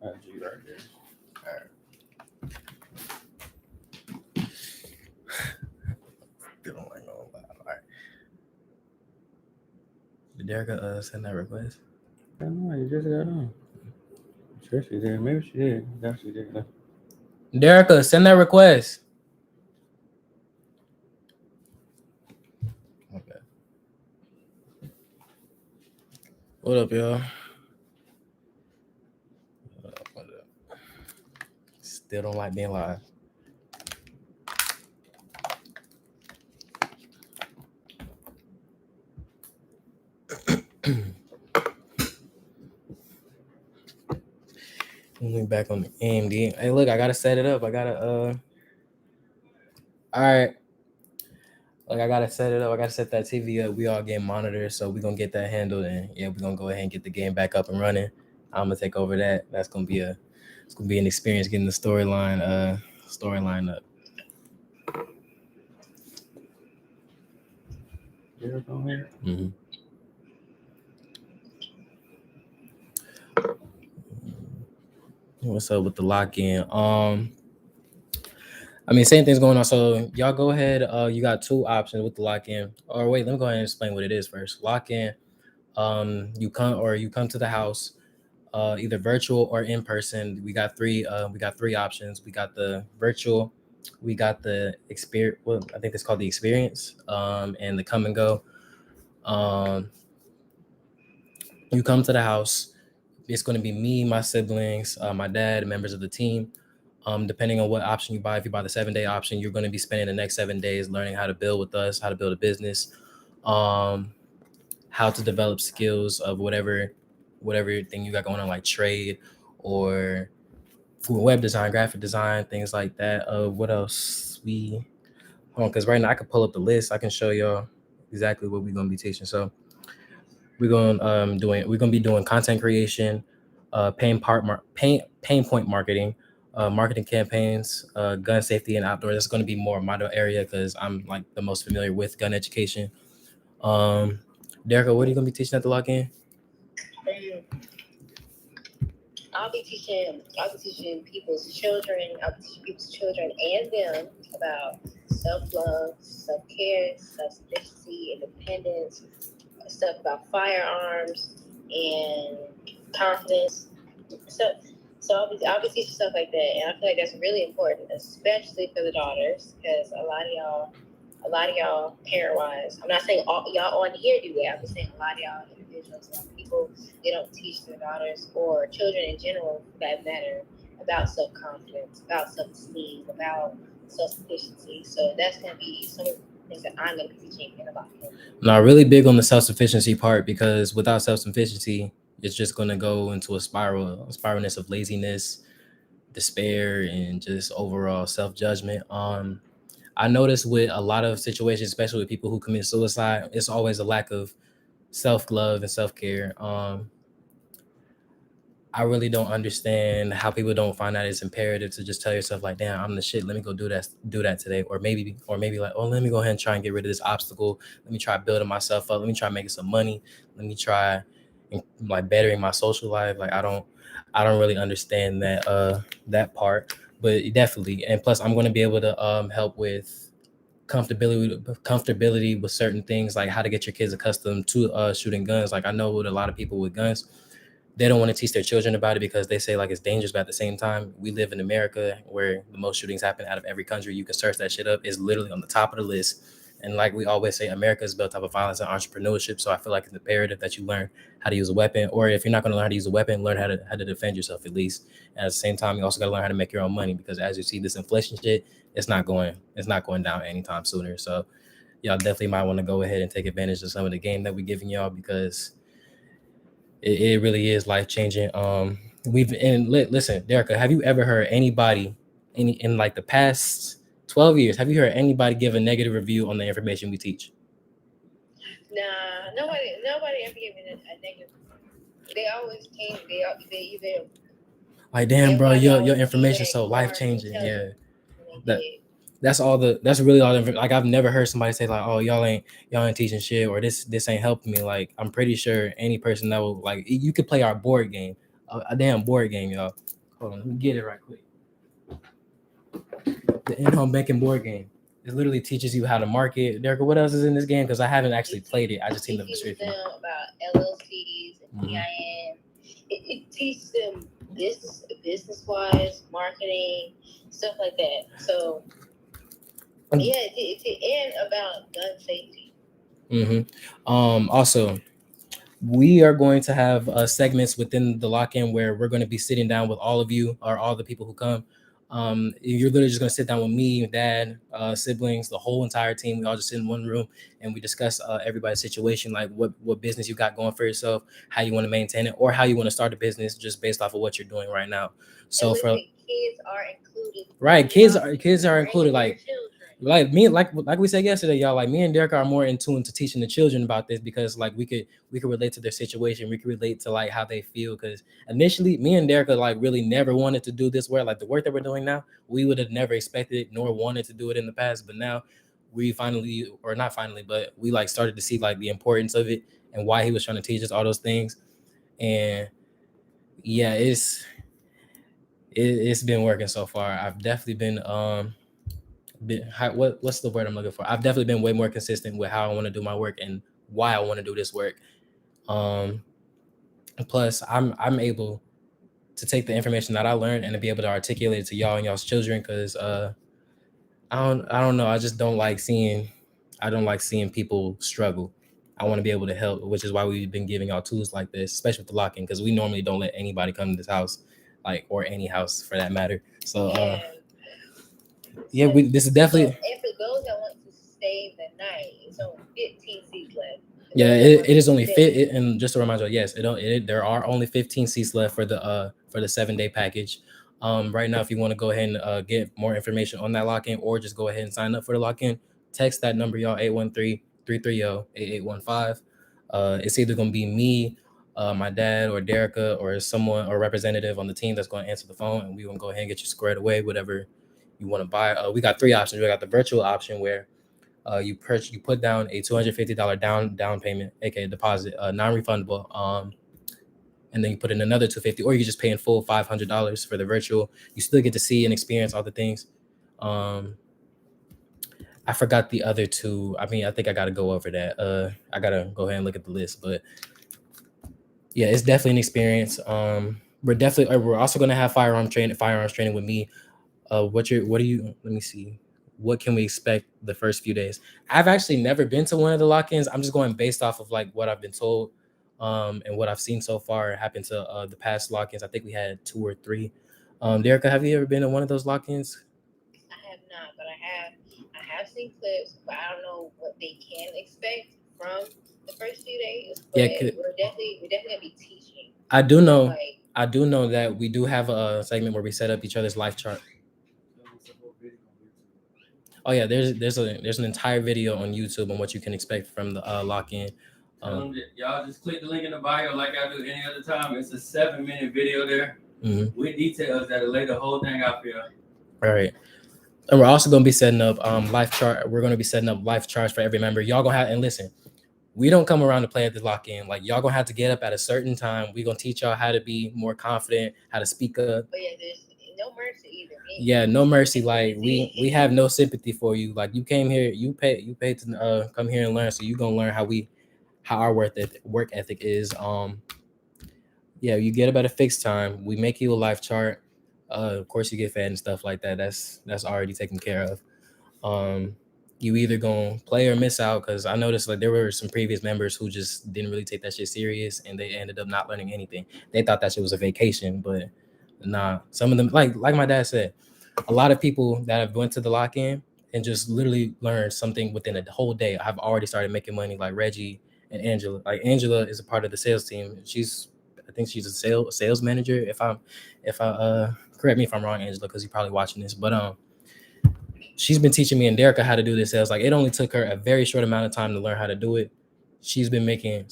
Got G right there. All right. Still don't like no live. All right. Did Derek send that request? I don't know. You just got on. I'm sure she did. Maybe she did. No, she did. No. Derek, send that request. Okay. What up, y'all? What up? Still don't like being live. We back on the AMD. Hey, look, I gotta set it up. I gotta all right. Like I gotta set it up. I gotta set that TV up. We all game monitors, so we're gonna get that handled, and yeah, we're gonna go ahead and get the game back up and running. I'm gonna take over that. It's gonna be an experience getting the storyline up. Derek on here. Mm-hmm. What's up with the lock-in? I mean, same thing's going on. So y'all go ahead. You got two options with the lock-in. Or wait, let me go ahead and explain what it is first. Lock-in. You come to the house, either virtual or in person. We got three options. We got the virtual, we got the experience. Well, I think it's called the experience. And the come and go. You come to the house. It's going to be me, my siblings, my dad, members of the team. Depending on what option you buy, if you buy the 7-day option, you're going to be spending the next 7 days learning how to build with us, how to build a business, how to develop skills of whatever thing you got going on, like trade or web design, graphic design, things like that. What else? Because right now I can pull up the list. I can show y'all exactly what we're going to be teaching. So we're gonna be doing content creation, pain point marketing, marketing campaigns, gun safety and outdoor. That's going to be more my area because I'm like the most familiar with gun education. Derek, what are you gonna be teaching at the lock-in? I'll be teaching people's children. I'll be teaching people's children and them about self-love, self-care, self-sufficiency, independence, stuff about firearms and confidence. So I'll be teaching stuff like that, and I feel like that's really important, especially for the daughters, because a lot of y'all parent-wise, I'm not saying all y'all on here do that. I'm just saying a lot of y'all individuals, a lot of people, they don't teach their daughters or children in general, for that matter, about self-confidence, about self-esteem, about self-sufficiency. So that's going to be some of the things that I'm going to be teaching in a lot. No, really big on the self-sufficiency part, because without self-sufficiency, it's just going to go into a spiralness of laziness, despair, and just overall self-judgment. I noticed with a lot of situations, especially with people who commit suicide, it's always a lack of self-love and self-care. I really don't understand how people don't find that it's imperative to just tell yourself like, damn, I'm the shit. Let me go do that today. Or maybe like, oh, let me go ahead and try and get rid of this obstacle. Let me try building myself up. Let me try making some money. Let me try like bettering my social life. Like I don't really understand that part, but definitely. And plus I'm going to be able to help with comfortability with certain things, like how to get your kids accustomed to shooting guns. Like I know with a lot of people with guns, they don't want to teach their children about it because they say like it's dangerous, but at the same time, we live in America where the most shootings happen out of every country. You can search that shit up. It's literally on the top of the list. And like we always say, America is built up of violence and entrepreneurship. So I feel like it's imperative that you learn how to use a weapon, or if you're not going to learn how to use a weapon, learn how to defend yourself at least. And at the same time, you also got to learn how to make your own money, because as you see this inflation shit, it's not going down anytime sooner. So y'all definitely might want to go ahead and take advantage of some of the game that we're giving y'all, because it really is life changing. Listen, Derica, have you ever heard anybody in like the past 12 years? Have you heard anybody give a negative review on the information we teach? Nah, nobody ever gave me a negative. They always came. They either like, damn, bro, your information so life changing. Yeah, that's really all. Like I've never heard somebody say like, oh, y'all ain't teaching shit, or this ain't helping me. Like I'm pretty sure any person that will, like, you could play our board game, a damn board game, y'all. Hold on, let me get it right quick. The in-home banking board game. It literally teaches you how to market. Derek, what else is in this game? Because I haven't actually played it. I just seen the Teaches description. them about LLCs and EIN. It teaches them business wise, marketing, stuff like that. So yeah, and about gun safety. Also, we are going to have segments within the lock-in where we're going to be sitting down with all of you or all the people who come. You're literally just going to sit down with me, dad, siblings, the whole entire team. We all just sit in one room and we discuss everybody's situation, like what business you got going for yourself, how you want to maintain it, or how you want to start a business just based off of what you're doing right now. So and listen, kids are included. Right, kids are included. Like me, like we said yesterday, y'all. Like me and Derek are more in tune to teaching the children about this because like we could relate to their situation. We could relate to like how they feel. Because initially, me and Derek like really never wanted to do this work. Like the work that we're doing now, we would have never expected it nor wanted to do it in the past. But now we finally, or not finally, but we like started to see like the importance of it and why he was trying to teach us all those things. And yeah, it's been working so far. I've definitely been what's the word I'm looking for? I've definitely been way more consistent with how I want to do my work and why I want to do this work. Plus, I'm able to take the information that I learned and to be able to articulate it to y'all and y'all's children. Because I don't know. I just don't like seeing people struggle. I want to be able to help, which is why we've been giving y'all tools like this, especially with the lock-in, because we normally don't let anybody come to this house, like, or any house for that matter. So yeah, this is definitely. And for those that want to stay the night, it's only 15 seats left. Yeah, it is only fit. And just to remind you, yes, there are only 15 seats left for the 7-day package. Right now, if you want to go ahead and get more information on that lock-in, or just go ahead and sign up for the lock-in, text that number, y'all, 813-330-8815. It's either gonna be me, my dad, or Derica, or someone or representative on the team that's going to answer the phone, and we gonna go ahead and get you squared away, whatever you want to buy. We got 3 options. We got the virtual option where you put down a $250 down payment, aka deposit, non-refundable, and then you put in another $250, or you just pay in full $500 for the virtual. You still get to see and experience all the things. I forgot the other 2. I mean, I think I got to go over that. I gotta go ahead and look at the list, but yeah, it's definitely an experience. We're also gonna have firearms training with me. Let me see. What can we expect the first few days? I've actually never been to one of the lock-ins. I'm just going based off of like what I've been told, and what I've seen so far happen to the past lock-ins. I think we had 2 or 3. Derica, have you ever been to one of those lock-ins? I have not, but I have seen clips, but I don't know what they can expect from the first few days. But we're definitely gonna be teaching. I do know that we do have a segment where we set up each other's life chart. Oh yeah, there's an entire video on YouTube on what you can expect from the lock-in. Y'all just click the link in the bio like I do any other time. It's a 7-minute video there with details that'll lay the whole thing out for you. All right. And we're also going to be setting up life chart. We're going to be setting up life charts for every member. Y'all going to have, and listen, we don't come around to play at the lock-in. Like, y'all going to have to get up at a certain time. We're going to teach y'all how to be more confident, how to speak up. But yeah, there's no mercy either. Yeah, no mercy. Like, we have no sympathy for you. Like, you came here, you paid to come here and learn. So you're going to learn how our work ethic is. Yeah, you get up at a fixed time. We make you a life chart. Of course, you get fed and stuff like that. That's already taken care of. You either gonna play or miss out, because I noticed like there were some previous members who just didn't really take that shit serious, and they ended up not learning anything. They thought that shit was a vacation, but nah. Some of them, like my dad said, a lot of people that have went to the lock-in and just literally learned something within a whole day have already started making money. Like Reggie and Angela. Like Angela is a part of the sales team. I think she's a sales manager. If I correct me if I'm wrong, Angela, because you're probably watching this, but she's been teaching me and Derica how to do this sales. Like, it only took her a very short amount of time to learn how to do it. She's been making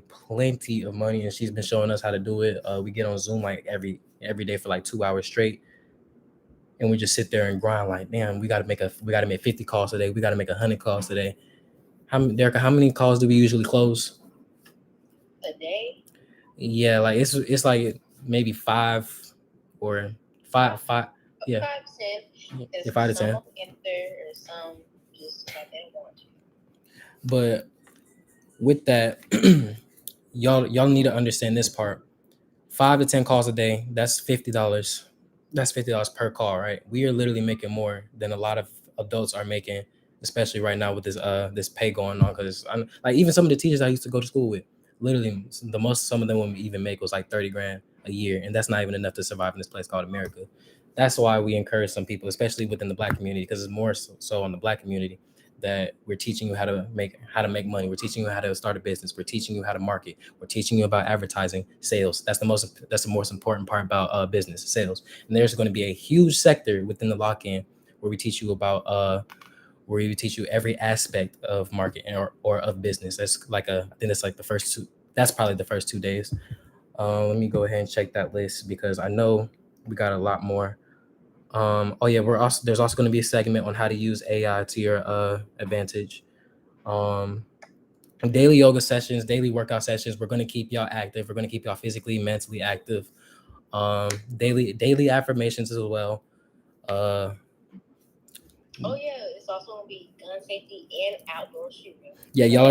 plenty of money, and she's been showing us how to do it. We get on Zoom like every day for like 2 hours straight, and we just sit there and grind. Like, damn, we gotta make 50 calls today. We gotta make 100 calls today. Derica, how many calls do we usually close a day? Yeah, like it's like maybe 5 or five. Yeah, 5%. yeah, Because 5 to 10. some enter or some just decide they don't want to. But with that, y'all need to understand this part. 5 to 10 calls a day. That's $50. That's $50 per call, right? We are literally making more than a lot of adults are making, especially right now with this pay going on. Because I'm like even some of the teachers I used to go to school with, literally the most some of them would even make was like 30 grand a year, and that's not even enough to survive in this place called America. That's why we encourage some people, especially within the Black community, because it's more so on the Black community that we're teaching you how to make money. We're teaching you how to start a business. We're teaching you how to market. We're teaching you about advertising, sales. That's the most important part about business, sales. And there's going to be a huge sector within the lock-in where we teach you about where we teach you every aspect of marketing or of business. I think that's like the first two. That's probably the first 2 days. Let me go ahead and check that list because I know we got a lot more. Oh yeah, there's also going to be a segment on how to use AI to your advantage. Um, daily yoga sessions, daily workout sessions. We're going to keep y'all active. We're going to keep y'all physically, mentally active. Daily affirmations as well. Uh, Oh yeah, it's also gonna be gun safety and outdoor shooting. yeah, y'all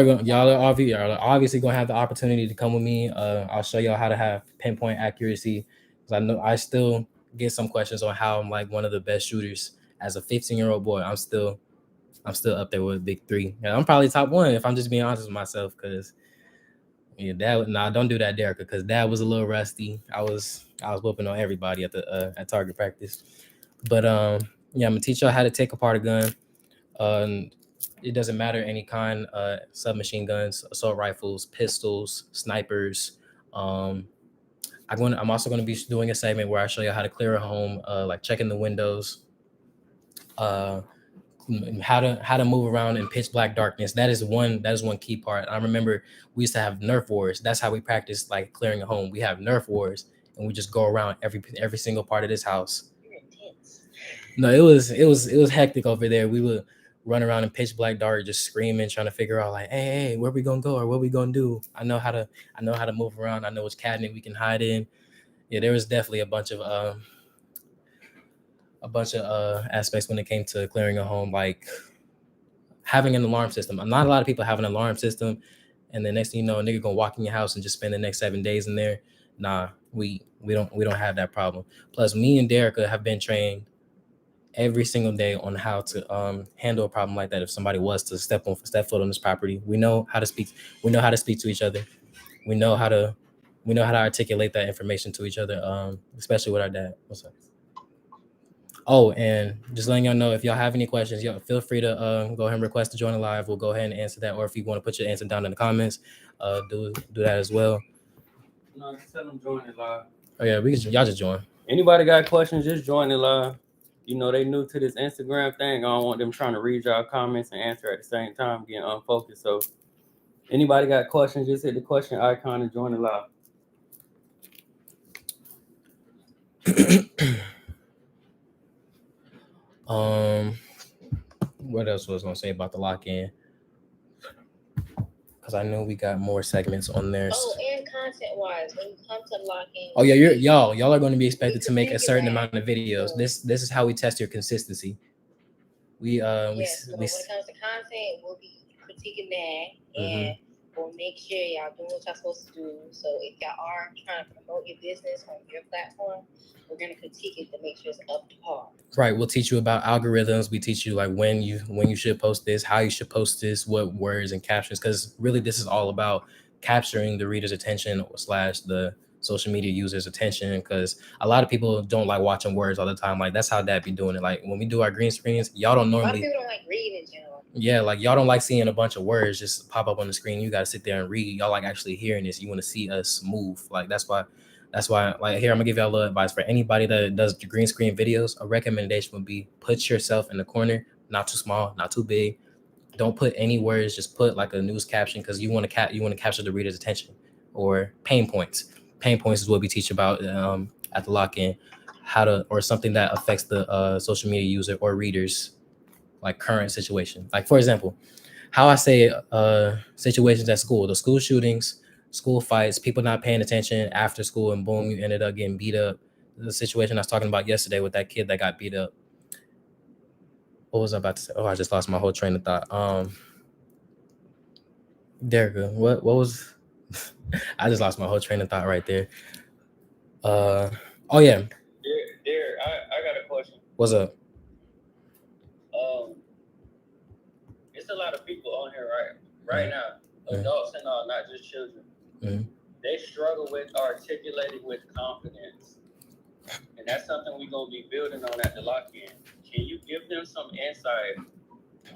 are obviously going to have the opportunity to come with me. I'll show y'all how to have pinpoint accuracy because I know I still get some questions on how I'm like one of the best shooters as a 15-year-old boy. I'm still up there with big three. And I'm probably top one if I'm just being honest with myself. Because yeah, don't do that, Derek. Because dad was a little rusty. I was whooping on everybody at target practice. But yeah, I'm gonna teach y'all how to take apart a gun. Um, it doesn't matter any kind. Submachine guns, assault rifles, pistols, snipers. Um, I'm also gonna be doing a segment where I show you how to clear a home, like checking the windows. Uh, how to move around in pitch black darkness. That is one key part. I remember we used to have Nerf wars. That's how we practiced like clearing a home. We have Nerf wars and we just go around every single part of this house. You're intense. No, it was hectic over there. We would run around in pitch black dark just screaming, trying to figure out like, hey, where we gonna go or what we gonna do. I know how to move around. I know which cabinet we can hide in. Yeah, there was definitely a bunch of aspects when it came to clearing a home, like having an alarm system. Not a lot of people have an alarm system, and the next thing you know, a nigga gonna walk in your house and just spend the next 7 days in there. Nah, we don't have that problem. Plus, me and Derica have been trained every single day on how to handle a problem like that. If somebody was to step foot on this property, we know how to speak. We know how to speak to each other. We know how to we know how to articulate that information to each other. Especially with our dad. What's up? Oh, and just letting y'all know if y'all have any questions, y'all feel free to go ahead and request to join the live. We'll go ahead and answer that, or if you want to put your answer down in the comments, do that as well. No, just tell them join it live. Oh yeah, y'all just join. Anybody got questions, just join it live. You know, they new to this Instagram thing. I don't want them trying to read y'all comments and answer at the same time, getting unfocused. So anybody got questions, just hit the question icon and join it live. What else was I gonna say about the lock-in? Because I know we got more segments on there. Oh, and content wise, when you come to locking. Oh yeah, y'all are going to be expected to make a certain amount of videos. This is how we test your consistency. Yes, so when it comes to content, we'll be critiquing that, and we'll make sure y'all doing what y'all supposed to do. So if y'all are trying to promote your business on your platform, we're gonna critique it to make sure it's up to par. Right, we'll teach you about algorithms. We teach you like when you should post this, how you should post this, what words and captions. Because really, this is all about capturing the reader's attention slash the social media users' attention. Because a lot of people don't like watching words all the time. Like that's how Dad be doing it. Like when we do our green screens, y'all don't A lot of normally. people don't like reading in general. Yeah, like y'all don't like seeing a bunch of words just pop up on the screen. You gotta sit there and read. Y'all like actually hearing this. You want to see us move. Like that's why like here I'm gonna give y'all a little advice for anybody that does the green screen videos. A recommendation would be put yourself in the corner, not too small, not too big. Don't put any words, just put like a news caption because you want to capture the reader's attention or pain points. Pain points is what we teach about at the lock-in, or something that affects the social media user or readers like current situation. Like for example, how I say situations at school, the school shootings, school fights, people not paying attention after school, and boom, you ended up getting beat up. the situation I was talking about yesterday with that kid that got beat up. What was I about to say? Oh, I just lost my whole train of thought. Derek, what was? I just lost my whole train of thought right there. Oh yeah. Derek, I got a question. What's up? It's a lot of people on here right now, adults and all, not just children. They struggle with articulating with confidence, and that's something we're gonna be building on at the lock-in. Can you give them some insight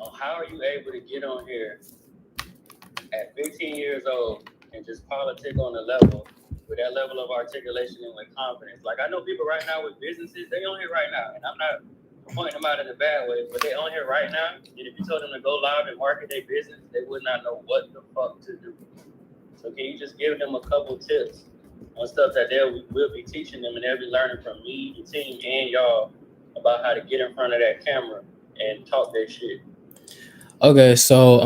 on how are you able to get on here at 15 years old and just politic on the level with that level of articulation and with confidence? Like, I know people right now with businesses, they on here right now, and I'm not pointing them out in a bad way, but they on here right now, and if you told them to go live and market their business, they would not know what the fuck to do. So can you just give them a couple tips on stuff that we'll be teaching them, and they'll be learning from me, the team, and y'all about how to get in front of that camera and talk their shit? Okay, so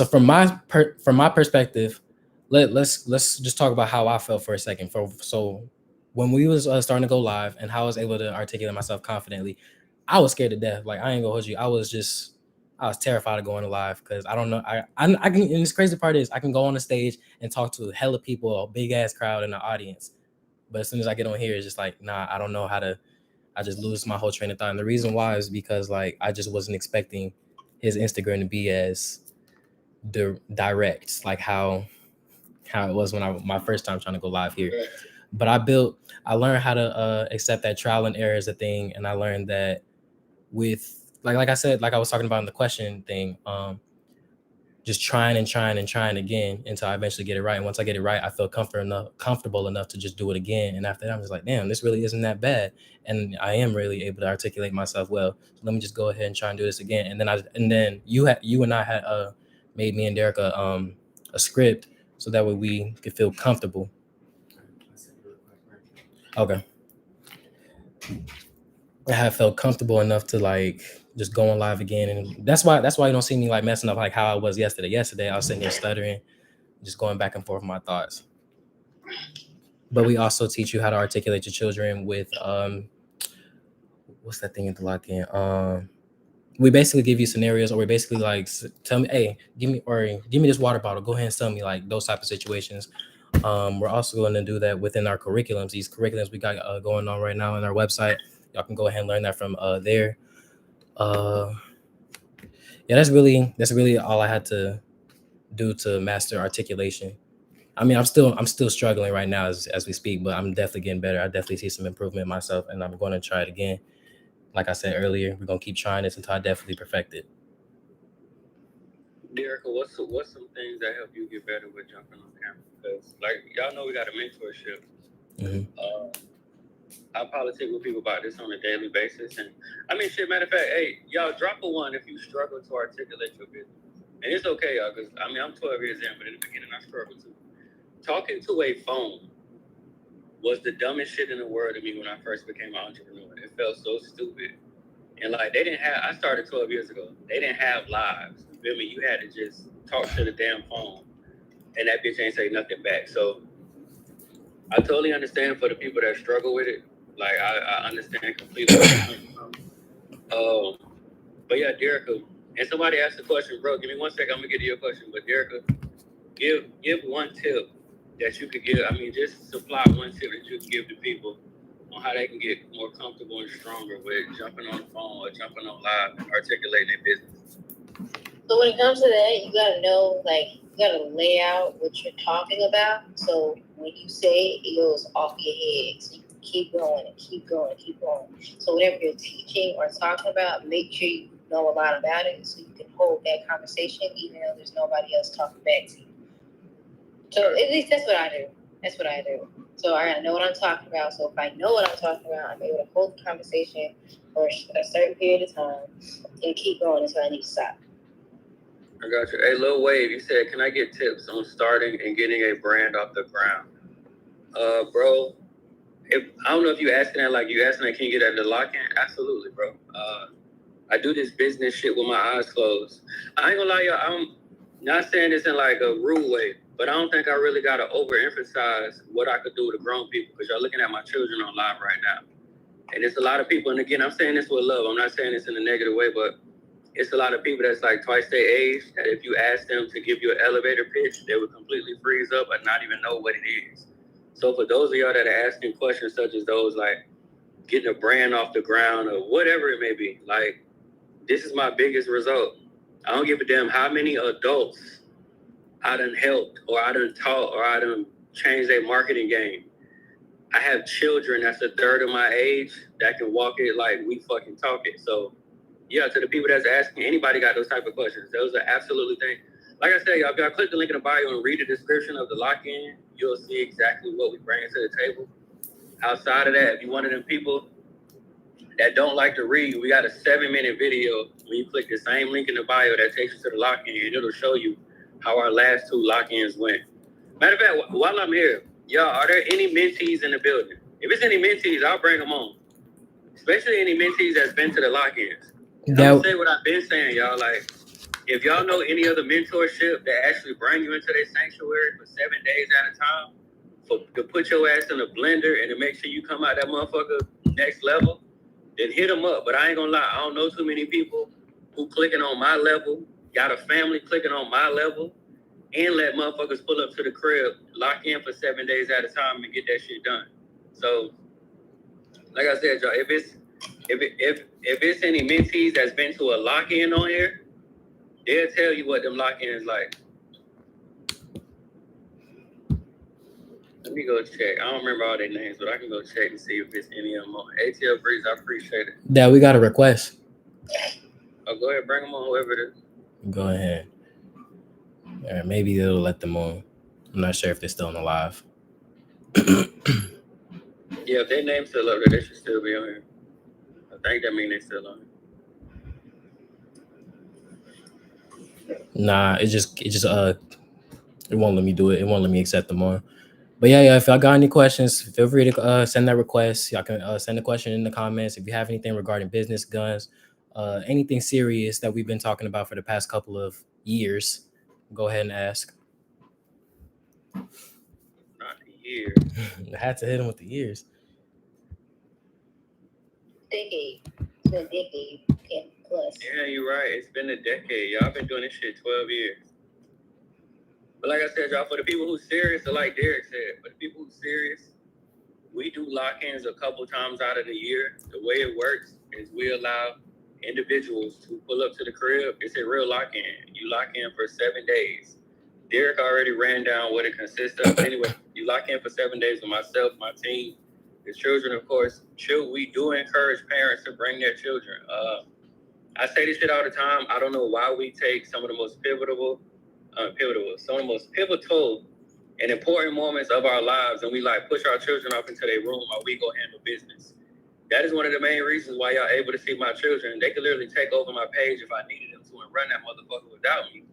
from my perspective, let's just talk about how I felt for a second. So when we was starting to go live and how I was able to articulate myself confidently, I was scared to death. Like, I ain't gonna hold you. I was terrified of going live because I don't know. I can. And this crazy part is I can go on the stage and talk to hella people, a big ass crowd in the audience, but as soon as I get on here, it's just like, nah, I don't know how to. I just lose my whole train of thought. And the reason why is because, like, I just wasn't expecting his Instagram to be as direct, like how it was when my first time trying to go live here. But I learned how to accept that trial and error is a thing, and I learned that with like I said, like I was talking about in the question thing, just trying again until I eventually get it right. And once I get it right, I feel comfortable enough to just do it again. And after that, I'm just like, damn, this really isn't that bad, and I am really able to articulate myself well. So let me just go ahead and try and do this again. And then you and I had made me and Derek a script so that way we could feel comfortable. Okay. I have felt comfortable enough to like just going live again, and that's why you don't see me like messing up like how I was yesterday. Yesterday I was sitting here stuttering, just going back and forth with my thoughts. But we also teach you how to articulate your children with what's that thing at the lock-in? We basically give you scenarios, or we basically like tell me, hey, give me this water bottle. Go ahead and tell me, like, those type of situations. We're also going to do that within our curriculums. These curriculums we got going on right now on our website. Y'all can go ahead and learn that from there. Yeah, that's really all I had to do to master articulation. I mean, I'm still struggling right now as we speak, but I'm definitely getting better. I definitely see some improvement myself, and I'm going to try it again. Like I said earlier, we're going to keep trying this until I definitely perfect it. Derek, what's some things that help you get better with jumping on camera? Because, like, y'all know we got a mentorship. I politic with people about this on a daily basis. And, I mean, shit, matter of fact, hey, y'all drop a one if you struggle to articulate your business. And it's okay, y'all, because, I mean, I'm 12 years in, but in the beginning, I struggled too. Talking to a phone was the dumbest shit in the world to me when I first became an entrepreneur. It felt so stupid. And, like, I started 12 years ago. They didn't have lives. You feel me? You had to just talk to the damn phone, and that bitch ain't say nothing back. So I totally understand for the people that struggle with it. Like, I understand completely where you're coming from. But yeah, Derica, and somebody asked the question, bro, give me 1 second, I'm gonna get to your question. But Derica, give one tip that you could give. I mean, just supply one tip that you can give to people on how they can get more comfortable and stronger with jumping on the phone or jumping on live and articulating their business. So when it comes to that, you gotta know, like, you gotta lay out what you're talking about. So when you say it, it goes off your head. So you can keep going and keep going and keep going. So whatever you're teaching or talking about, make sure you know a lot about it so you can hold that conversation even though there's nobody else talking back to you. So at least that's what I do. That's what I do. So I gotta know what I'm talking about. So if I know what I'm talking about, I'm able to hold the conversation for a certain period of time and keep going until I need to stop. I got you. Hey, Lil Wave, you said, can I get tips on starting and getting a brand off the ground? Bro, I don't know if you're asking that like you asking that, can you get at the lock-in? Absolutely, bro. I do this business shit with my eyes closed. I ain't gonna lie, y'all, I'm not saying this in like a rude way. But I don't think I really got to overemphasize what I could do with the grown people, because y'all looking at my children on live right now. And it's a lot of people, and again, I'm saying this with love. I'm not saying this in a negative way, but it's a lot of people that's like twice their age that if you ask them to give you an elevator pitch, they would completely freeze up and not even know what it is. So for those of y'all that are asking questions such as those, like getting a brand off the ground or whatever it may be, like, this is my biggest result. I don't give a damn how many adults I done helped or I done taught or I done changed their marketing game. I have children that's a third of my age that can walk it like we fucking talk it. So yeah, to the people that's asking, anybody got those type of questions, those are absolutely things. Like I said, y'all, if y'all click the link in the bio and read the description of the lock-in, you'll see exactly what we bring to the table. Outside of that, if you're one of them people that don't like to read, we got a 7-minute video when you click the same link in the bio that takes you to the lock-in, and it'll show you how our last 2 lock-ins went. Matter of fact, while I'm here, y'all, are there any mentees in the building? If it's any mentees, I'll bring them on. Especially any mentees that's been to the lock-ins. I'm gonna say what I've been saying, y'all. Like, if y'all know any other mentorship that actually bring you into their sanctuary for 7 days at a time, to put your ass in a blender and to make sure you come out that motherfucker next level, then hit them up. But I ain't gonna lie, I don't know too many people who clicking on my level, got a family clicking on my level, and let motherfuckers pull up to the crib, lock in for 7 days at a time and get that shit done. So, like I said, y'all, if it's any mentees that's been to a lock-in on here, they'll tell you what them lock-ins like. Let me go check. I don't remember all their names, but I can go check and see if it's any of them on. ATL Breeze, I appreciate it. Yeah, we got a request. Oh, go ahead, bring them on, whoever it is. Go ahead. Or maybe they'll let them on. I'm not sure if they're still on the live. Yeah, if their name's still up there, they should still be on here. I think that means they're still on here. Nah, it won't let me do it. It won't let me accept them on. But yeah, if y'all got any questions, feel free to send that request. Y'all can send a question in the comments. If you have anything regarding business, guns, anything serious that we've been talking about for the past couple of years, go ahead and ask. Not the year. I had to hit him with the years. Decade. It's been a decade plus. Yeah, you're right. It's been a decade. Y'all been doing this shit 12 years. But like I said, y'all, for the people who's serious, like Derek said, for the people who's serious, we do lock-ins a couple times out of the year. The way it works is we allow individuals to pull up to the crib. It's a real lock-in. You lock in for 7 days. Derek already ran down what it consists of. Anyway, you lock in for 7 days with myself, my team, the children, of course. We do encourage parents to bring their children. I say this shit all the time. I don't know why we take some of the most pivotal and important moments of our lives, and we like push our children off into their room while we go handle business. That is one of the main reasons why y'all able to see my children. They could literally take over my page if I needed them to and run that motherfucker without me.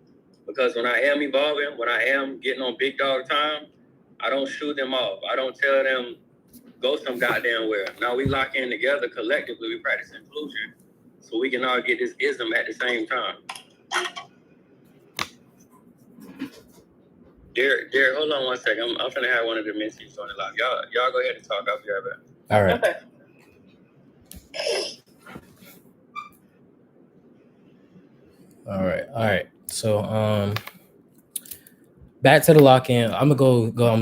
Because when I am evolving, when I am getting on big dog time, I don't shoot them off. I don't tell them go some goddamn where. Now we lock in together collectively. We practice inclusion so we can all get this ism at the same time. Derek, hold on one second. I'm finna have one of the mentees on the live. Y'all go ahead and talk. I'll be right back. All right. Okay. All right. So back to the lock-in. I'm gonna go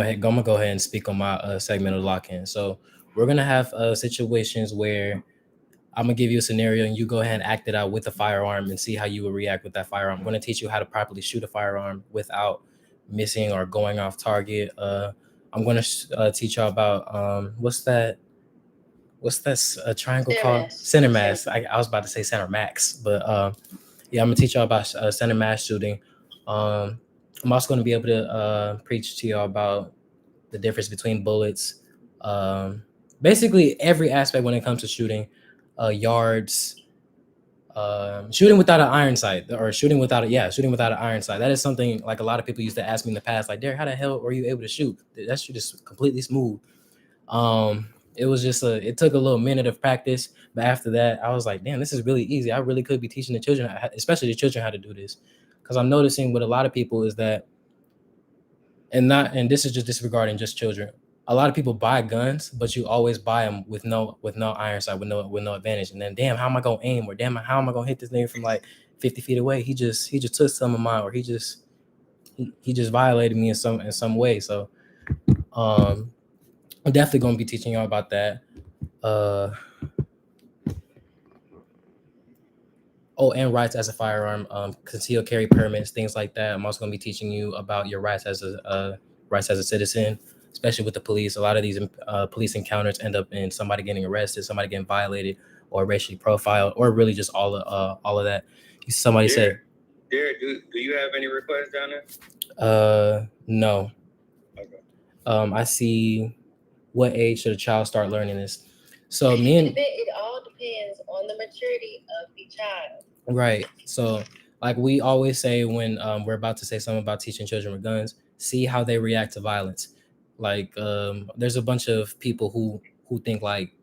ahead and speak on my segment of lock-in. So we're gonna have situations where I'm gonna give you a scenario and you go ahead and act it out with a firearm and see how you would react with that firearm. I'm gonna teach you how to properly shoot a firearm without missing or going off target. I'm gonna teach y'all about what's that triangle Center called? mass. Center mass. I was about to say center max, but yeah, I'm gonna teach y'all about center mass shooting. I'm also gonna be able to preach to y'all about the difference between bullets. Basically every aspect when it comes to shooting, yards, shooting without an iron sight, or shooting without an iron sight. That is something like a lot of people used to ask me in the past, like, Derek, how the hell were you able to shoot? That shit is completely smooth. It was just it took a little minute of practice, but after that, I was like, damn, this is really easy. I really could be teaching the children, especially the children, how to do this. Because I'm noticing with a lot of people is that And this is just disregarding just children. A lot of people buy guns, but you always buy them with no iron sight, with no advantage. And then, damn, how am I gonna aim? Or damn, how am I gonna hit this nigga from like 50 feet away? He just took some of mine, or he just violated me in some way. So I'm definitely gonna be teaching y'all about that. And rights as a firearm, concealed carry permits, things like that. I'm also going to be teaching you about your rights as a citizen, especially with the police. A lot of these police encounters end up in somebody getting arrested, somebody getting violated, or racially profiled, or really just all of that. Somebody said, Derek, do you have any requests down there? No. Okay. I see. What age should a child start learning this? So it all depends on the maturity of the child. Right. So, like we always say when we're about to say something about teaching children with guns, see how they react to violence. Like, there's a bunch of people who think like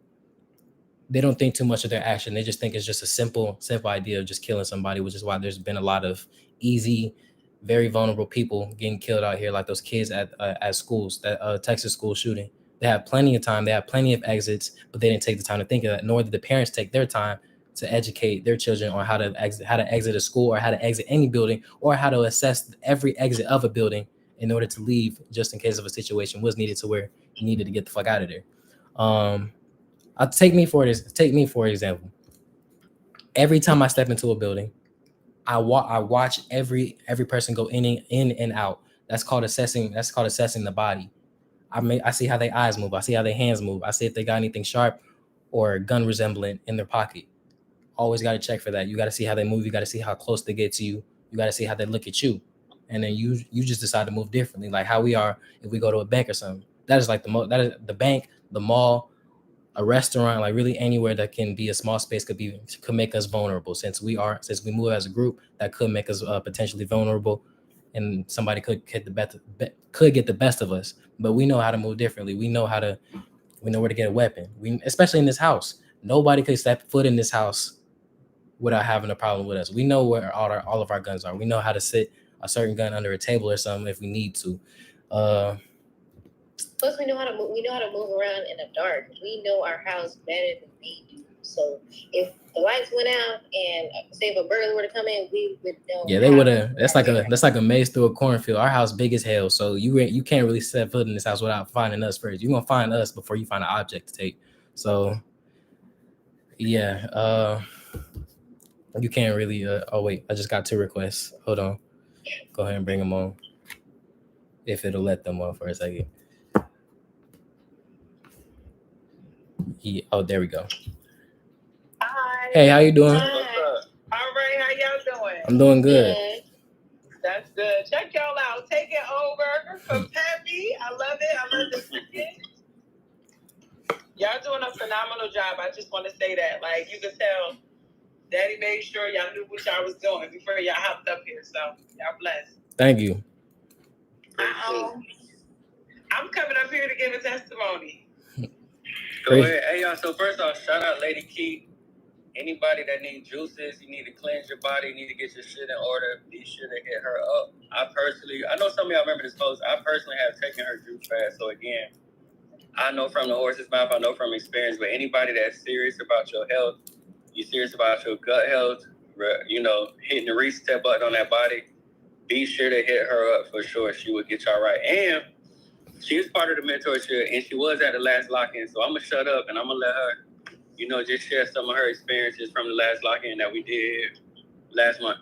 they don't think too much of their action. They just think it's just a simple idea of just killing somebody, which is why there's been a lot of easy, very vulnerable people getting killed out here, like those kids at schools, that Texas school shooting. They had plenty of time, they had plenty of exits, but they didn't take the time to think of that. Nor did the parents take their time to educate their children on how to exit a school, or how to exit any building, or how to assess every exit of a building in order to leave, just in case of a situation was needed to where you needed to get the fuck out of there. Take me for example. Every time I step into a building, I watch every person go in and out. That's called assessing the body. I see how their eyes move. I see how their hands move. I see if they got anything sharp or gun resemblant in their pocket. Always got to check for that. You got to see how they move. You got to see how close they get to you. You got to see how they look at you, and then you just decide to move differently. Like how we are if we go to a bank or something. That is like that is the bank, the mall, a restaurant, like really anywhere that can be a small space could make us vulnerable. Since we move as a group, that could make us potentially vulnerable, and somebody could get the best of us. But we know how to move differently. We know where to get a weapon. Especially in this house, nobody could step foot in this house without having a problem with us. We know where all of our guns are. We know how to sit a certain gun under a table or something if we need to. Plus, we know how to move. We know how to move around in the dark. We know our house better than they do. So if the lights went out and say if a burglar were to come in, we would know. Yeah, they would have. That's like a maze through a cornfield. Our house big as hell, so you can't really set foot in this house without finding us first. You're gonna find us before you find an object to take. So yeah, you can't really. Oh wait, I just got 2 requests. Hold on, go ahead and bring them on. If it'll let them on for a second. Oh, there we go. Hi. Hey, how you doing? Hi. All right, how y'all doing? I'm doing good. That's good. Check y'all out. Take it over from Peppy. I love it. I love the cricket. Y'all doing a phenomenal job. I just want to say that. Like, you can tell Daddy made sure y'all knew what y'all was doing before y'all hopped up here. So, y'all blessed. Thank you. I'm coming up here to give a testimony. Go ahead. Hey, y'all. So, first off, shout out Lady Key. Anybody that needs juices, you need to cleanse your body, you need to get your shit in order, be sure to hit her up. I know some of y'all remember this post. I personally have taken her juice fast. So again, I know from the horse's mouth, I know from experience, but anybody that's serious about your health, you serious about your gut health, hitting the reset button on that body, be sure to hit her up for sure. She will get y'all right. And she is part of the mentorship, and she was at the last lock-in. So I'm going to shut up, and I'm going to let her just share some of her experiences from the last lock-in that we did last month.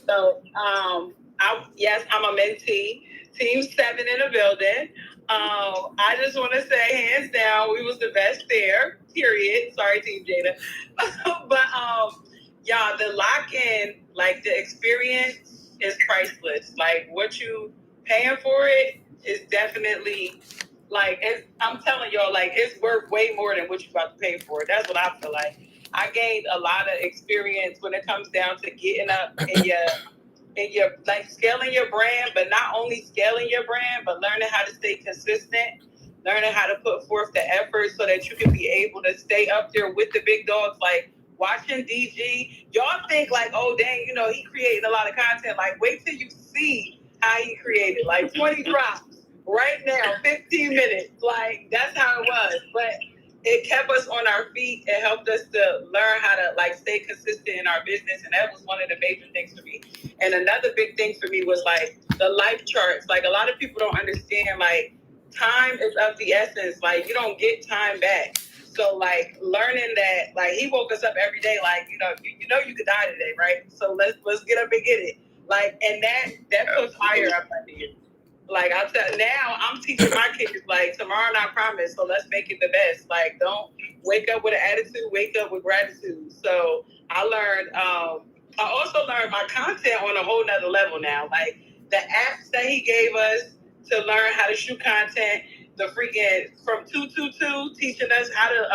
So, I'm a mentee, Team 7 in the building. I just want to say, hands down, we was the best there, period. Sorry, Team Jada. But, y'all, the lock-in, like, the experience is priceless. Like, what you paying for it is definitely... I'm telling y'all, it's worth way more than what you're about to pay for. That's what I feel like. I gained a lot of experience when it comes down to getting up in your scaling your brand, but not only scaling your brand, but learning how to stay consistent, learning how to put forth the effort so that you can be able to stay up there with the big dogs. Like watching DG, y'all think like, oh dang, he created a lot of content. Like wait till you see how he created like 20 drops right now, 15 minutes. Like that's how it was. But it kept us on our feet. It helped us to learn how to like stay consistent in our business. And that was one of the major things for me. And another big thing for me was like the life charts. Like a lot of people don't understand like time is of the essence. Like you don't get time back. So like learning that, like he woke us up every day, like you know you could die today, right? So let's get up and get it. Like and that puts fire up under you. Like I tell now, I'm teaching my kids like tomorrow not promised, so let's make it the best. Like don't wake up with an attitude, wake up with gratitude. So I learned. I also learned my content on a whole nother level now. Like the apps that he gave us to learn how to shoot content, the freaking from 222 teaching us how to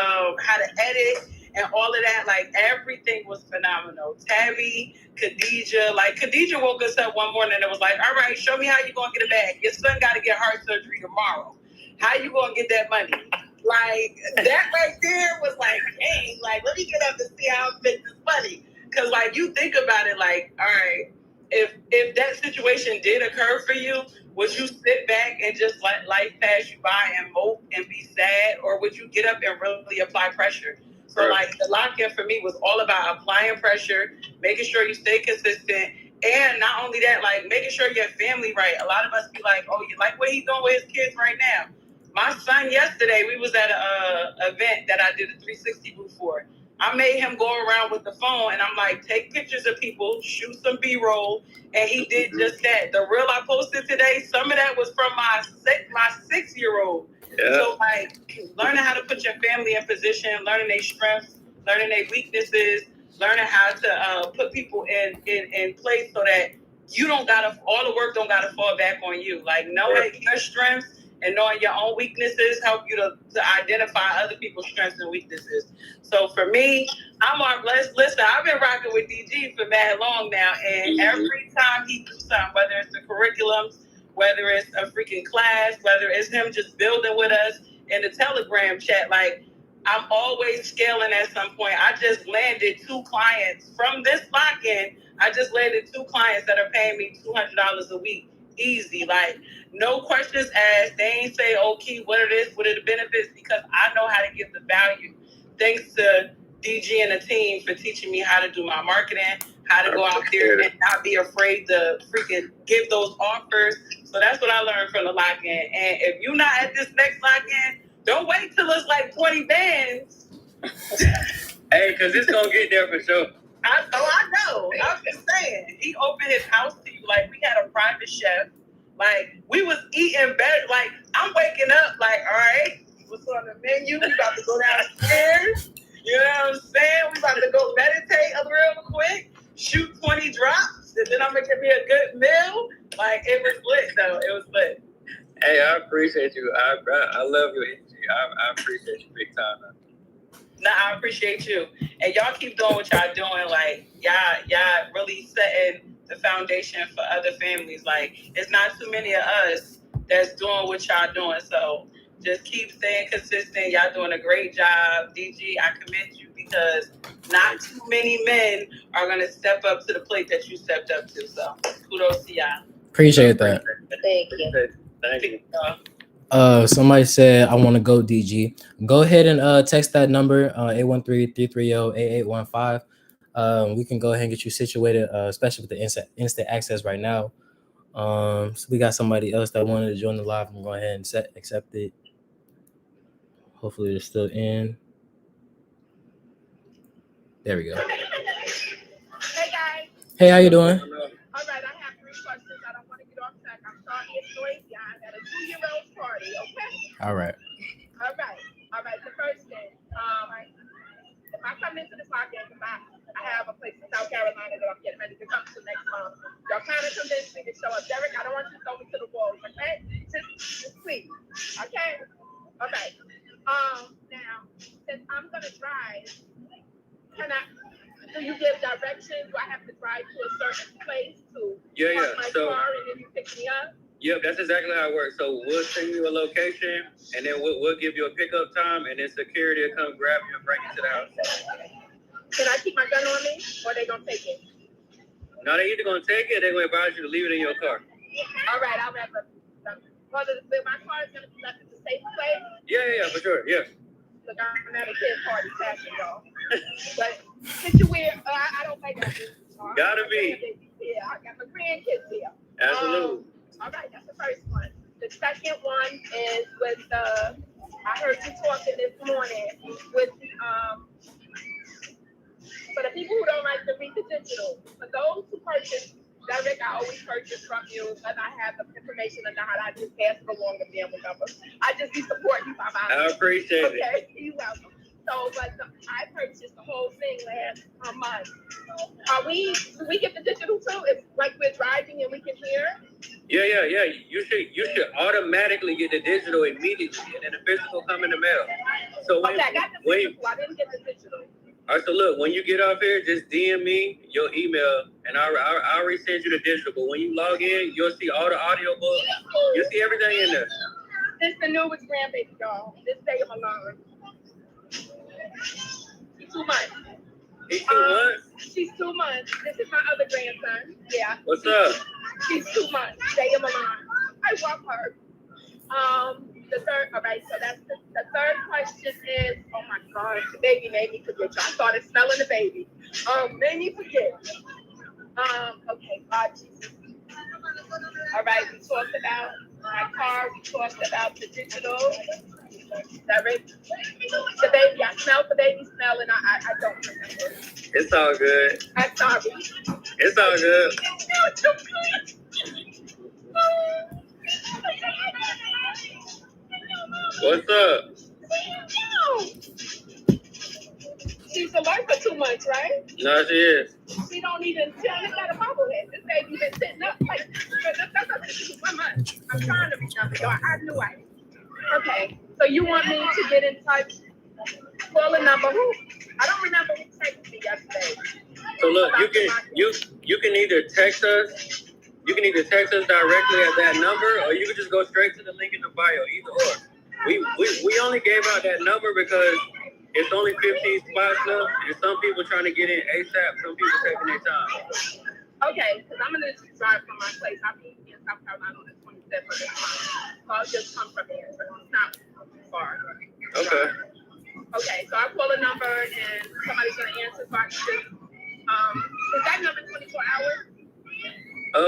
edit and all of that. Like everything was phenomenal. Tabby, Khadijah, like Khadijah woke us up one morning and was like, all right, show me how you gonna get it back. Your son gotta get heart surgery tomorrow. How you gonna get that money? Like that right there was like, dang, like let me get up and see how I make this money. Cause like you think about it, like, all right, if that situation did occur for you, would you sit back and just let life pass you by and mope and be sad, or would you get up and really apply pressure? So like the lock-in for me was all about applying pressure, making sure you stay consistent, and not only that, like making sure your family right. A lot of us be like, oh, you like what he's doing with his kids right now. My son yesterday, we was at a event that I did a 360 booth for. I made him go around with the phone, and I'm like, take pictures of people, shoot some B-roll, and he did just that. The reel I posted today, some of that was from my 6-year-old. Yeah. So like learning how to put your family in position, learning their strengths, learning their weaknesses, learning how to put people in place so that you don't gotta, all the work don't gotta fall back on you. Like knowing your strengths and knowing your own weaknesses help you to identify other people's strengths and weaknesses. So for me, I'm our blessed. Listen, I've been rocking with DG for mad long now, and every time he do something, whether it's the curriculums, whether it's a freaking class, whether it's him just building with us in the Telegram chat, like I'm always scaling at some point. I just landed 2 clients from this lock-in. I just landed 2 clients that are paying me $200 a week. Easy, like no questions asked. They ain't say, oh, Key, what are this? What are the benefits? Because I know how to give the value. Thanks to DG and the team for teaching me how to do my marketing, how to go out there and not be afraid to freaking give those offers. So that's what I learned from the lock-in. And if you're not at this next lock-in, don't wait till it's like 20 bands. Hey, because it's going to get there for sure. I know. I'm just saying. He opened his house to you. Like, we had a private chef. Like, we was eating better. Like, I'm waking up like, all right, what's on the menu? We about to go downstairs. You know what I'm saying? We about to go meditate a real quick, shoot 20 drops, and then I'm going to give me a good meal. Like, it was lit, though. It was lit. Hey, I appreciate you. I love your energy. I appreciate you big time, man. Nah, I appreciate you. And y'all keep doing what y'all doing. Like, y'all really setting the foundation for other families. Like, it's not too many of us that's doing what y'all doing. So just keep staying consistent. Y'all doing a great job. DG, I commend you because not too many men are going to step up to the plate that you stepped up to. So kudos to y'all. Appreciate that. Thank you. Thank you. Somebody said I want to go DG. Go ahead and text that number 813-330-8815. We can go ahead and get you situated, especially with the instant access right now. So we got somebody else that wanted to join the live. I'm going to go ahead and accept it. Hopefully they're still in. There we go. Hey guys. Hey, how you doing? All right, I have 3 questions. I don't want to get off track. I'm starting this noisy. I'm at a 2-year-old party, okay? All right. All right. The first thing, if I come into this podcast, I have a place in South Carolina that I'm getting ready to come to next month. Y'all kind of convinced me to show up. Derek, I don't want you to throw me to the wolves, okay? Just please, okay? Okay. Now, since I'm gonna drive, do you give directions? Do I have to drive to a certain place to park my car and then you pick me up? Yep, that's exactly how it works. So we'll send you a location, and then we'll give you a pickup time, and then security will come grab you and bring you to the house. Can I keep my gun on me, or they gonna take it? No, they're either gonna take it, or they're gonna advise you to leave it in your car. All right, I'll wrap up. But my car is gonna be left at the safe place. Yeah, for sure. Yeah. Look, I'm at a kid party passing y'all. But since you wear, I don't like that. Gotta be. Yeah, I got my grandkids here. Absolutely. All right, that's the first one. The second one is with I heard you talking this morning with for the people who don't like to read the digital, for those who purchase direct, I always purchase from you, and I have the information on how I just pass it along the family number. I just be supporting you by my. I appreciate it. Okay, you're welcome. So, but I purchased the whole thing last month. Do we get the digital too? It's like we're driving and we can hear. Yeah. You should automatically get the digital immediately, and then the physical come in the mail. So I got the physical. I didn't get the digital. All right, so look, when you get off here, just DM me your email, and I'll resend you the digital. But when you log in, you'll see all the audio books. You'll see everything in there. This is the newest grandbaby, y'all. This day I'm alone. She's 2 months. He's 2 months? She's 2 months. This is my other grandson. Yeah. What's up? She's 2 months. Day I'm alone. I love her. The third, all right, so that's the third question is, oh my gosh, the baby made me forget. I started smelling the baby. Made me forget. Okay, God, Jesus. All right, we talked about my car, we talked about the digital. Direct. The baby, I smelled the baby smell and I don't remember. It's all good. I'm sorry. It's all good. What's up? She's alert for 2 months, right? No, she is. She don't even tell me got a bubble head. This baby been sitting up like that's 1 month. I'm trying to remember. I knew I. Okay, so you want me to get in touch? Call a number. Who? I don't remember who texted me yesterday. So look, you can either text us. You can either text us directly at that number, or you can just go straight to the link in the bio. Either or. We only gave out that number because it's only 15 spots left, and some people trying to get in ASAP. Some people taking their time. Okay, because I'm gonna drive from my place. I'll be in South Carolina on the 27th of this month. So I'll just come from here. So it's not too far. Okay. Okay, so I call a number and somebody's gonna answer. So I can just is that number 24 hours?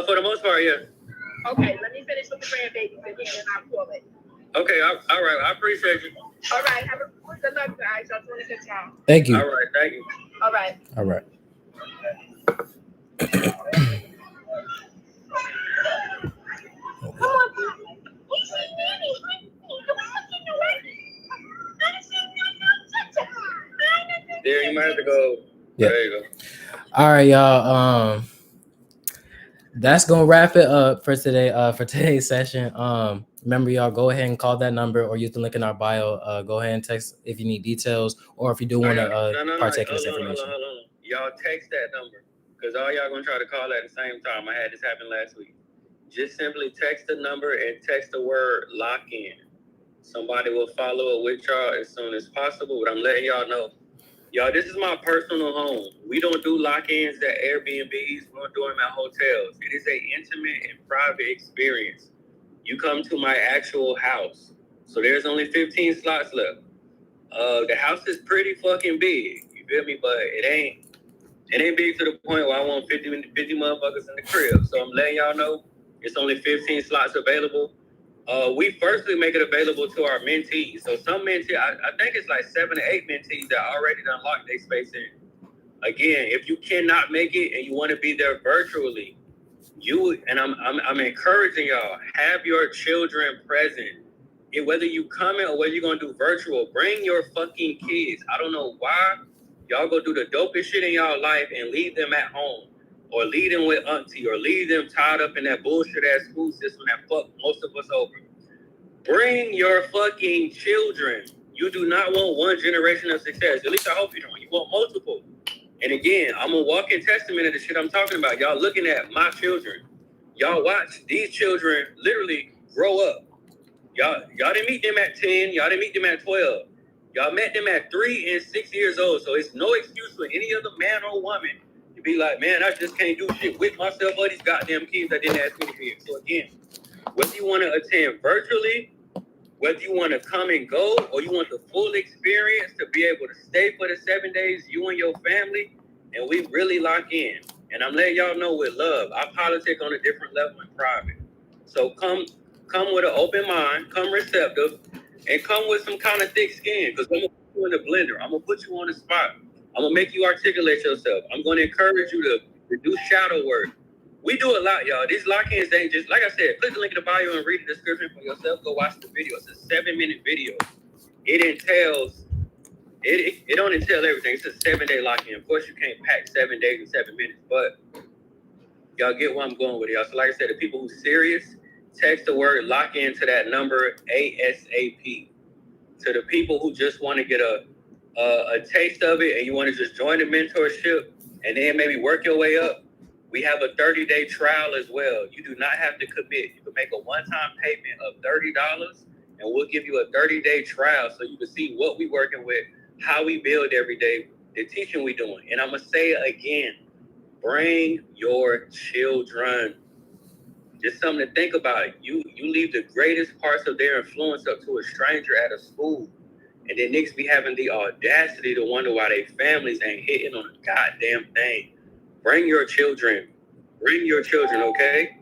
For the most part, yeah. Okay, let me finish with the grandbabies again and I'll call it. Okay, all right. I appreciate you. All right, have a good luck, guys. Y'all doing a good job. Thank you. All right, thank you. All right. All right. Come on, There, you might have to go. Yeah. There you go. All right, y'all. That's gonna wrap it up for today. For today's session. Remember, y'all, go ahead and call that number or use the link in our bio. Go ahead and text if you need details or if you do want to partake in this information. Hold on. Y'all text that number because all y'all gonna try to call at the same time. I had this happen last week. Just simply text the number and text the word lock in. Somebody will follow up with y'all as soon as possible. But I'm letting y'all know. Y'all, this is my personal home. We don't do lock-ins at Airbnbs. We don't do them at hotels. It is an intimate and private experience. You come to my actual house. So there's only 15 slots left. The house is pretty fucking big. You feel me? But it ain't big to the point where I want 50 motherfuckers in the crib. So I'm letting y'all know it's only 15 slots available. We firstly make it available to our mentees. So some mentees, I think it's like 7 to 8 mentees that already done locked their space in. Again, if you cannot make it and you want to be there virtually, I'm encouraging y'all, have your children present. Whether you coming or whether you're gonna do virtual, bring your fucking kids. I don't know why y'all go do the dopest shit in y'all life and leave them at home. Or leave them with auntie, or leave them tied up in that bullshit ass school system that fucked most of us over. Bring your fucking children. You do not want one generation of success. At least I hope you don't. You want multiple. And again, I'm a walking testament of the shit I'm talking about. Y'all looking at my children. Y'all watch these children literally grow up. Y'all didn't meet them at 10. Y'all didn't meet them at 12. Y'all met them at 3 and 6 years old. So it's no excuse for any other man or woman. You be like, man, I just can't do shit with myself or these goddamn kids that didn't ask me to be here. So again, whether you want to attend virtually, whether you want to come and go, or you want the full experience to be able to stay for the 7 days, you and your family, and we really lock in. And I'm letting y'all know with love, I politic on a different level in private. So come with an open mind, come receptive, and come with some kind of thick skin, because I'm going to put you in the blender. I'm going to put you on the spot. I'm going to make you articulate yourself. I'm going to encourage you to do shadow work. We do a lot, y'all. These lock-ins ain't just, like I said, click the link in the bio and read the description for yourself. Go watch the video. It's a 7-minute video. It entails, it don't entail everything. It's a 7-day lock-in. Of course, you can't pack 7 days in 7 minutes, but y'all get where I'm going with y'all. So like I said, the people who serious, text the word lock-in to that number ASAP. To the people who just want to get a taste of it and you want to just join the mentorship and then maybe work your way up, we have a 30-day trial as well. You do not have to commit. You can make a one-time payment of $30 and we'll give you a 30-day trial so you can see what we working with, how we build every day, the teaching we doing. And I'm going to say it again, bring your children. Just something to think about. You leave the greatest parts of their influence up to a stranger at a school. And then niggas be having the audacity to wonder why their families ain't hitting on a goddamn thing. Bring your children. Bring your children, okay?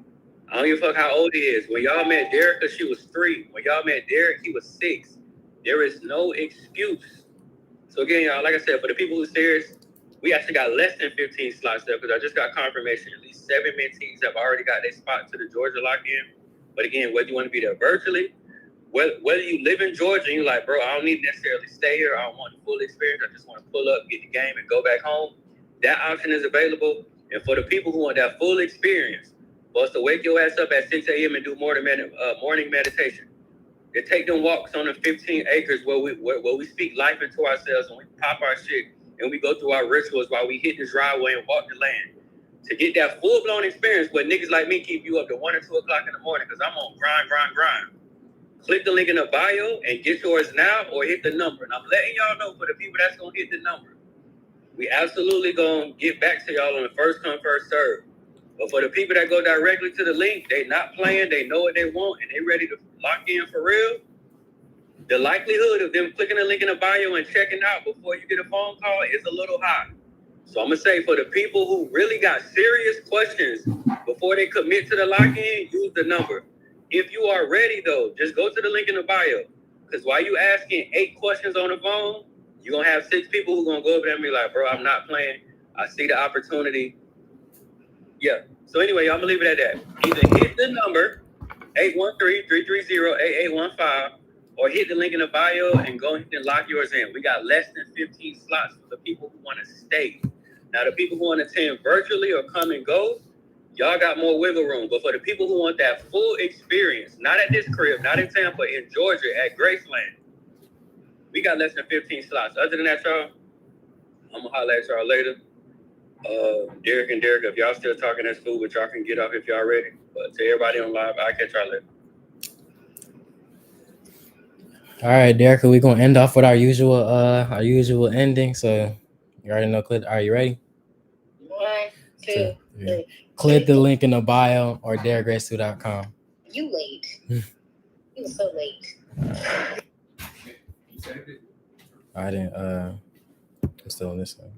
I don't give a fuck how old he is. When y'all met Derek, she was 3. When y'all met Derek, he was 6. There is no excuse. So again, y'all, like I said, for the people who are serious, we actually got less than 15 slots there because I just got confirmation. At least 7 mentees have already got their spot to the Georgia lock-in. But again, whether you want to be there virtually, whether you live in Georgia and you're like, bro, I don't need to necessarily stay here. I don't want the full experience. I just want to pull up, get the game, and go back home. That option is available. And for the people who want that full experience, for us to wake your ass up at 6 a.m. and do morning meditation. To take them walks on the 15 acres where we speak life into ourselves and we pop our shit and we go through our rituals while we hit the driveway and walk the land. To get that full-blown experience where niggas like me keep you up to 1 or 2 o'clock in the morning because I'm on grind. Click the link in the bio and get yours now or hit the number. And I'm letting y'all know for the people that's going to hit the number, we absolutely going to get back to y'all on the first come, first serve. But for the people that go directly to the link, they not playing, they know what they want, and they ready to lock in for real, the likelihood of them clicking the link in the bio and checking out before you get a phone call is a little high. So I'm going to say for the people who really got serious questions before they commit to the lock-in, use the number. If you are ready, though, just go to the link in the bio. Because while you asking 8 questions on the phone, you're going to have 6 people who are going to go over there and be like, bro, I'm not playing. I see the opportunity. Yeah. So anyway, I'm going to leave it at that. Either hit the number, 813-330-8815, or hit the link in the bio and go ahead and lock yours in. We got less than 15 slots for the people who want to stay. Now, the people who want to attend virtually or come and go, y'all got more wiggle room. But for the people who want that full experience, not at this crib, not in Tampa, in Georgia, at Graceland, we got less than 15 slots. Other than that, y'all, I'm going to holler at y'all later. Derek and Derek, if y'all still talking, that's cool, but y'all can get off if y'all ready. But to everybody on live, I'll catch y'all later. All right, Derek, we're going to end off with our usual ending. So you already know, Clint. Are you ready? 1, 2, 3. Click the link in the bio or derekgrace2.com. You late. You were so late. I didn't. I'm still on this one.